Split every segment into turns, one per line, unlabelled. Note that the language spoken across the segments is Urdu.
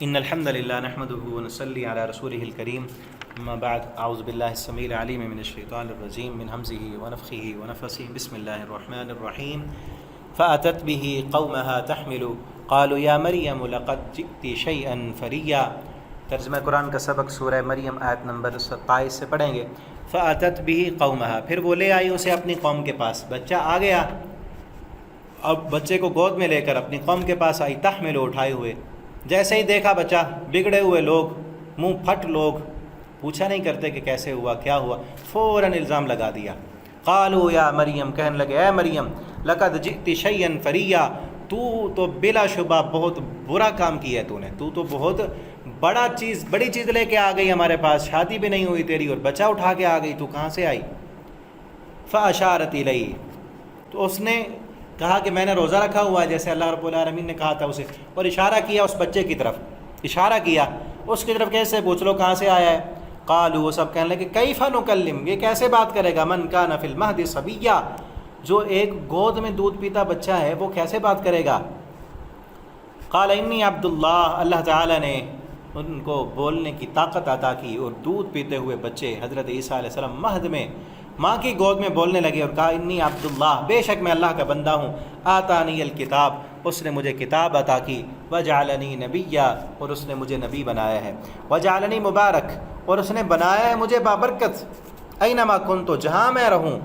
ان الحمد للہ نحمده ونصلی علی رسولہ الکریم اما بعد اعوذ باللہ السمیع العلیم من الشیطان الرجیم من ہمزہ ونفخہ ونفثہ بسم اللہ الرحمن الرحیم فأتت به قومها تحمل قالوا یا مریم لقد جئت شیئا فریا۔ ترجمہ قرآن کا سبق سورہ مریم آیت نمبر 27 سے پڑھیں گے۔ فأتت به قومها، پھر وہ لے آئی اسے اپنی قوم کے پاس، بچہ آ گیا، اب بچے کو گود میں لے کر اپنی قوم کے پاس آئی، تحمل اٹھائے ہوئے۔ جیسے ہی دیکھا بچہ، بگڑے ہوئے لوگ، منہ پھٹ لوگ، پوچھا نہیں کرتے کہ کیسے ہوا کیا ہوا، فوراً الزام لگا دیا۔ قالوا یا مریم، کہنے لگے اے مریم، لقد جئت شیئا فریا، تو بلا شبہ بہت برا کام کیا ہے، تو بہت بڑی چیز لے کے آ گئی ہمارے پاس، شادی بھی نہیں ہوئی تیری اور بچہ اٹھا کے آ گئی، تو کہاں سے آئی؟ فاشارت الیہ، تو اس نے کہا کہ میں نے روزہ رکھا ہوا ہے، جیسے اللہ رب العالمین نے کہا تھا اسے، اور اشارہ کیا اس بچے کی طرف، اشارہ کیا اس کی طرف، کیسے پوچھ لو کہاں سے آیا ہے؟ قالوا، وہ سب کہنے لگے کیف نکلم، یہ کیسے بات کرے گا، من کان فی المہد صبیا، جو ایک گود میں دودھ پیتا بچہ ہے وہ کیسے بات کرے گا؟ قال انی عبد اللہ، اللہ تعالیٰ نے ان کو بولنے کی طاقت عطا کی، اور دودھ پیتے ہوئے بچے حضرت عیسیٰ علیہ السلام مہد میں ماں کی گود میں بولنے لگے اور کہا انی عبد اللہ، بے شک میں اللہ کا بندہ ہوں، آتانی الکتاب، اس نے مجھے کتاب عطا کی، وجعلنی نبیا، اور اس نے مجھے نبی بنایا ہے، وجعلنی مبارک، اور اس نے بنایا ہے مجھے بابرکت، اینما کنت، جہاں میں رہوں،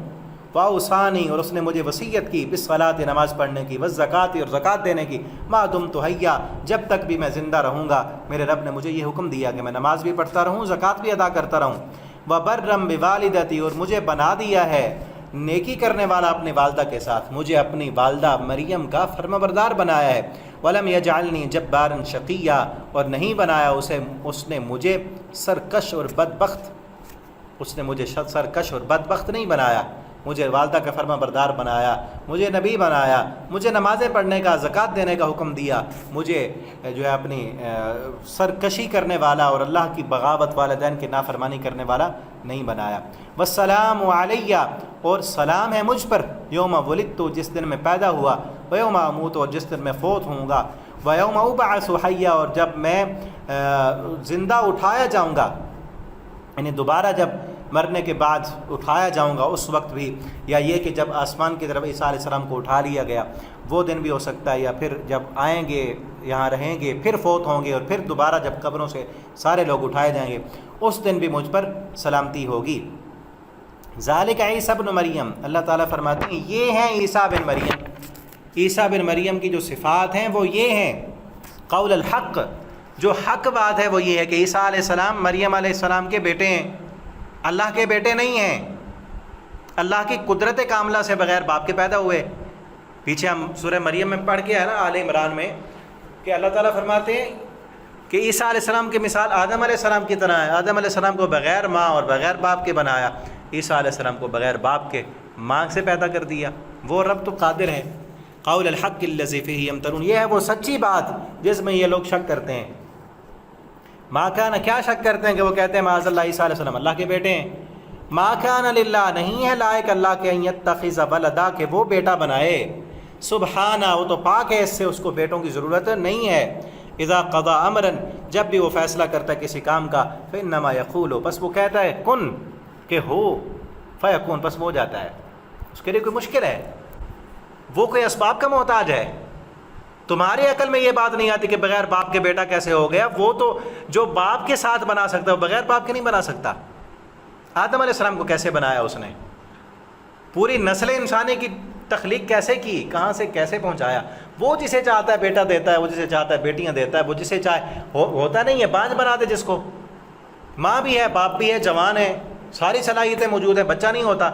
واوصانی، اور اس نے مجھے وصیت کی، بالصلاۃ، نماز پڑھنے کی، والزکاۃ، اور زکوٰۃ دینے کی، ما دمت حیا، جب تک بھی میں زندہ رہوں گا میرے رب نے مجھے یہ حکم دیا کہ میں نماز بھی پڑھتا رہوں، زکوٰۃ بھی ادا کرتا رہوں، وبرم بوالدتی، اور مجھے بنا دیا ہے نیکی کرنے والا اپنی والدہ کے ساتھ، مجھے اپنی والدہ مریم کا فرمانبردار بنایا ہے، ولم یجعلنی جبارا شقیا، اور نہیں بنایا اس نے مجھے سرکش اور بدبخت، اس نے مجھے سرکش اور بدبخت نہیں بنایا، مجھے والدہ کا فرما بردار بنایا، مجھے نبی بنایا، مجھے نمازیں پڑھنے کا، زکوٰۃ دینے کا حکم دیا، مجھے جو ہے اپنی سرکشی کرنے والا اور اللہ کی بغاوت، والدین کی نافرمانی کرنے والا نہیں بنایا۔ والسلام علیہ، اور سلام ہے مجھ پر، یوم ولدت، جس دن میں پیدا ہوا، ویوم اموت، اور جس دن میں فوت ہوں گا، ویوم ابعث حیا، اور جب میں زندہ اٹھایا جاؤں گا، یعنی دوبارہ جب مرنے کے بعد اٹھایا جاؤں گا اس وقت بھی، یا یہ کہ جب آسمان کی طرف عیسیٰ علیہ السلام کو اٹھا لیا گیا وہ دن بھی ہو سکتا ہے، یا پھر جب آئیں گے یہاں رہیں گے پھر فوت ہوں گے، اور پھر دوبارہ جب قبروں سے سارے لوگ اٹھائے جائیں گے اس دن بھی مجھ پر سلامتی ہوگی۔ ذالک عیسیٰ ابن مریم، اللہ تعالیٰ فرماتے ہیں یہ ہیں عیسیٰ بن مریم، عیسیٰ بن مریم کی جو صفات ہیں وہ یہ ہیں۔ قول الحق، جو حق بات ہے وہ یہ ہے کہ عیسیٰ علیہ السلام مریم علیہ السلام کے بیٹے ہیں، اللہ کے بیٹے نہیں ہیں، اللہ کی قدرت کاملہ سے بغیر باپ کے پیدا ہوئے۔ پیچھے ہم سورہ مریم میں پڑھ کے ہے نا، آل عمران میں، کہ اللہ تعالیٰ فرماتے ہیں کہ عیسیٰ علیہ السلام کی مثال آدم علیہ السلام کی طرح ہے، آدم علیہ السلام کو بغیر ماں اور بغیر باپ کے بنایا، عیسیٰ علیہ السلام کو بغیر باپ کے ماں سے پیدا کر دیا، وہ رب تو قادر ہے۔ قول الحق الذی فیہ یمترون، یہ ہے وہ سچی بات جس میں یہ لوگ شک کرتے ہیں۔ ما کان، کیا شک کرتے ہیں کہ وہ کہتے ہیں معاذ اللہ عیسیٰ علیہ السلام اللہ کے بیٹے ہیں۔ ما کان للہ، نہیں ہے لائق اللہ کے، ان یتخذ ولدا، کہ وہ بیٹا بنائے، سبحانہ، وہ تو پاک ہے اس سے، اس کو بیٹوں کی ضرورت نہیں ہے۔ اذا قضى امرا، جب بھی وہ فیصلہ کرتا ہے کسی کام کا، فانما یقول، بس وہ کہتا ہے کن، کہ ہو، فیکون، بس وہ ہو جاتا ہے، اس کے لیے کوئی مشکل ہے، وہ کوئی اسباب کا محتاج ہے۔ تمہاری عقل میں یہ بات نہیں آتی کہ بغیر باپ کے بیٹا کیسے ہو گیا، وہ تو جو باپ کے ساتھ بنا سکتا ہے وہ بغیر باپ کے نہیں بنا سکتا۔ آدم علیہ السلام کو کیسے بنایا اس نے، پوری نسل انسانی کی تخلیق کیسے کی، کہاں سے کیسے پہنچایا، وہ جسے چاہتا ہے بیٹا دیتا ہے، وہ جسے چاہتا ہے بیٹیاں دیتا ہے، وہ جسے چاہے ہوتا نہیں ہے بانجھ بنا دے، جس کو ماں بھی ہے باپ بھی ہے جوان ہے ساری صلاحیتیں موجود ہیں، بچہ نہیں ہوتا،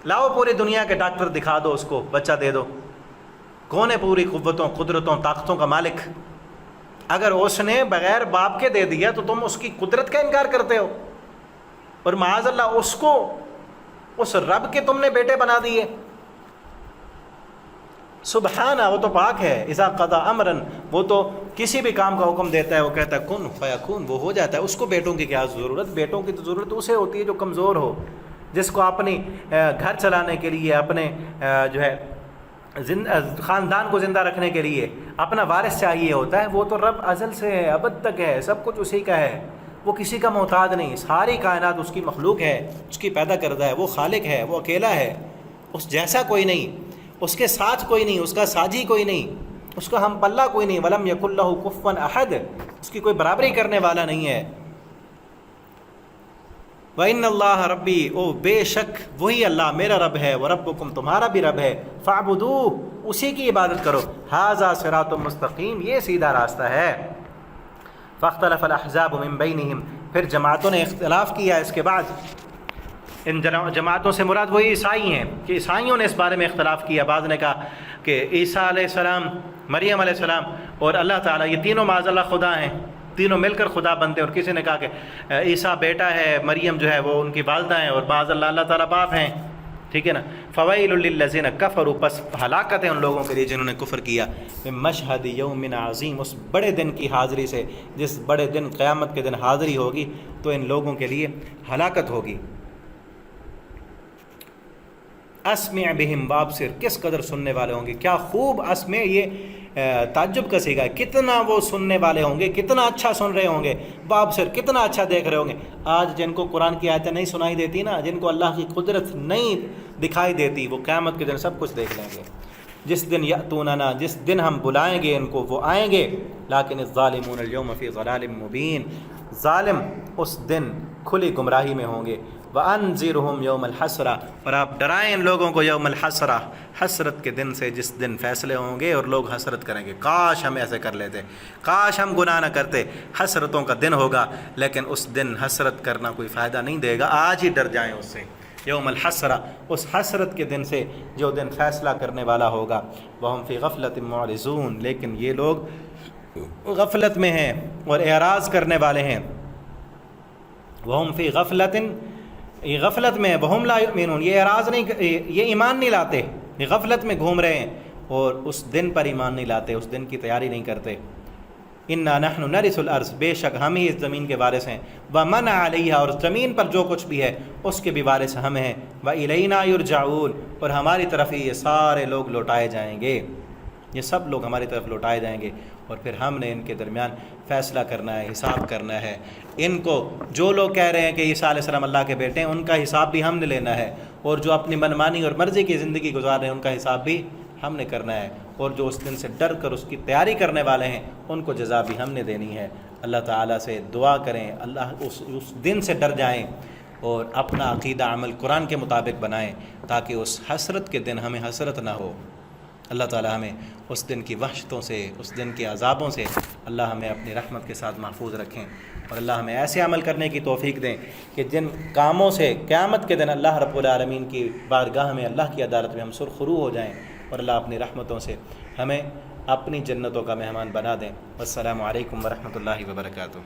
لاؤ پوری دنیا کے ڈاکٹر دکھا دو اس کو، بچہ دے دو، کون ہے پوری قوتوں قدرتوں طاقتوں کا مالک؟ اگر اس نے بغیر باپ کے دے دیا تو تم اس کی قدرت کا انکار کرتے ہو، اور معاذ اللہ اس کو، اس رب کے تم نے بیٹے بنا دیے۔ سبحانہ، وہ تو پاک ہے، اذا قضى امرا، وہ تو کسی بھی کام کا حکم دیتا ہے، وہ کہتا ہے کن فیکون، وہ ہو جاتا ہے۔ اس کو بیٹوں کی کیا ضرورت، بیٹوں کی تو ضرورت اسے ہوتی ہے جو کمزور ہو، جس کو اپنی گھر چلانے کے لیے، اپنے جو ہے خاندان کو زندہ رکھنے کے لیے اپنا وارث چاہیے ہوتا ہے، وہ تو رب ازل سے ہے، ابد تک ہے، سب کچھ اسی کا ہے، وہ کسی کا محتاج نہیں، ساری کائنات اس کی مخلوق ہے، اس کی پیدا کردہ ہے، وہ خالق ہے، وہ اکیلا ہے، اس جیسا کوئی نہیں، اس کے ساتھ کوئی نہیں، اس کا ساجی کوئی نہیں، اس کا ہم پلہ کوئی نہیں، ولم یکن لہ کفوا احد، اس کی کوئی برابری کرنے والا نہیں ہے۔ وَإِنَّ اللَّهَ رَبِّي، او بے شک وہی اللہ میرا رب ہے، وَرَبُّكُمْ تمہارا بھی رب ہے، فَاعْبُدُوهُ اسی کی عبادت کرو، هَذَا صِرَاطٌ مستقیم یہ سیدھا راستہ ہے۔ فَاخْتَلَفَ الْأَحْزَابُ مِنْ بَيْنِهِمْ پھر جماعتوں نے اختلاف کیا اس کے بعد، ان جماعتوں سے مراد وہی عیسائی ہیں کہ عیسائیوں نے اس بارے میں اختلاف کیا، بعض نے کہا کہ عیسیٰ علیہ السلام، مریم علیہ السلام اور اللہ تعالیٰ یہ تینوں معاذ اللہ خدا ہیں، تینوں مل کر خدا بنتے ہیں، اور کسی نے کہا کہ عیسیٰ بیٹا ہے، مریم جو ہے وہ ان کی والدہ ہیں، اور معاذ اللہ اللہ تعالیٰ باپ ہیں، ٹھیک ہے نا۔ فویل للذین کفروا پس ہلاکت ہے ان لوگوں کے لیے جنہوں نے کفر کیا، مشہد یوم عظیم اس بڑے دن کی حاضری سے، جس بڑے دن قیامت کے دن حاضری ہوگی تو ان لوگوں کے لیے ہلاکت ہوگی۔ اسمع بہم وابصر کس قدر سننے والے ہوں گے، کیا خوب اسمع، یہ تعجب کا صیغہ ہے، کتنا وہ سننے والے ہوں گے، کتنا اچھا سن رہے ہوں گے، وابصر کتنا اچھا دیکھ رہے ہوں گے۔ آج جن کو قرآن کی آیتیں نہیں سنائی دیتی نا، جن کو اللہ کی قدرت نہیں دکھائی دیتی، وہ قیامت کے دن سب کچھ دیکھ لیں گے۔ جس دن یأتوننا، جس دن ہم بلائیں گے ان کو وہ آئیں گے، لیکن الظالمون اليوم فی ضلال مبین، ظالم اس دن کھلی گمراہی میں ہوں گے۔ وَأَنذِرْهُمْ يَوْمَ الْحَسْرَةِ اور آپ ڈرائیں ان لوگوں کو یوم الحسرہ، حسرت کے دن سے، جس دن فیصلے ہوں گے اور لوگ حسرت کریں گے، کاش ہم ایسے کر لیتے، کاش ہم گناہ نہ کرتے۔ حسرتوں کا دن ہوگا، لیکن اس دن حسرت کرنا کوئی فائدہ نہیں دے گا، آج ہی ڈر جائیں اس سے۔ یوم الحسرہ اس حسرت کے دن سے جو دن فیصلہ کرنے والا ہوگا۔ وَهُمْ فِي غَفْلَةٍ مُعْرِضُونَ لیکن یہ لوگ غفلت میں ہیں اور اعراض کرنے والے ہیں۔ وَهُمْ فِي غَفْلَةٍ یہ غفلت میں، وَهُمْ لَا يُؤْمِنُونَ یہ اعراض نہیں، یہ ایمان نہیں لاتے، یہ غفلت میں گھوم رہے ہیں اور اس دن پر ایمان نہیں لاتے، اس دن کی تیاری نہیں کرتے۔ اِنَّا نَحْنُ نَرِثُ الْأَرْضَ بے شک ہم ہی اس زمین کے وارث ہیں، وَمَنْ عَلَيْهَا اور زمین پر جو کچھ بھی ہے اس کے بھی وارث ہم ہیں، وَإِلَيْنَا يُرْجَعُونَ اور ہماری طرف ہی یہ سارے لوگ لوٹائے جائیں گے، یہ سب لوگ ہماری طرف لوٹائے جائیں گے، اور پھر ہم نے ان کے درمیان فیصلہ کرنا ہے، حساب کرنا ہے۔ ان کو جو لوگ کہہ رہے ہیں کہ عیسیٰ علیہ السلام اللہ کے بیٹے ہیں، ان کا حساب بھی ہم نے لینا ہے، اور جو اپنی منمانی اور مرضی کی زندگی گزار رہے ہیں ان کا حساب بھی ہم نے کرنا ہے، اور جو اس دن سے ڈر کر اس کی تیاری کرنے والے ہیں ان کو جزا بھی ہم نے دینی ہے۔ اللہ تعالیٰ سے دعا کریں، اللہ اس دن سے ڈر جائیں اور اپنا عقیدہ عمل قرآن کے مطابق بنائیں، تاکہ اس حسرت کے دن ہمیں حسرت نہ ہو۔ اللہ تعالیٰ ہمیں اس دن کی وحشتوں سے، اس دن کے عذابوں سے اللہ ہمیں اپنی رحمت کے ساتھ محفوظ رکھیں، اور اللہ ہمیں ایسے عمل کرنے کی توفیق دیں کہ جن کاموں سے قیامت کے دن اللہ رب العالمین کی بارگاہ میں، اللہ کی عدالت میں ہم سرخرو ہو جائیں، اور اللہ اپنی رحمتوں سے ہمیں اپنی جنتوں کا مہمان بنا دیں۔ والسلام علیکم ورحمۃ اللہ وبرکاتہ۔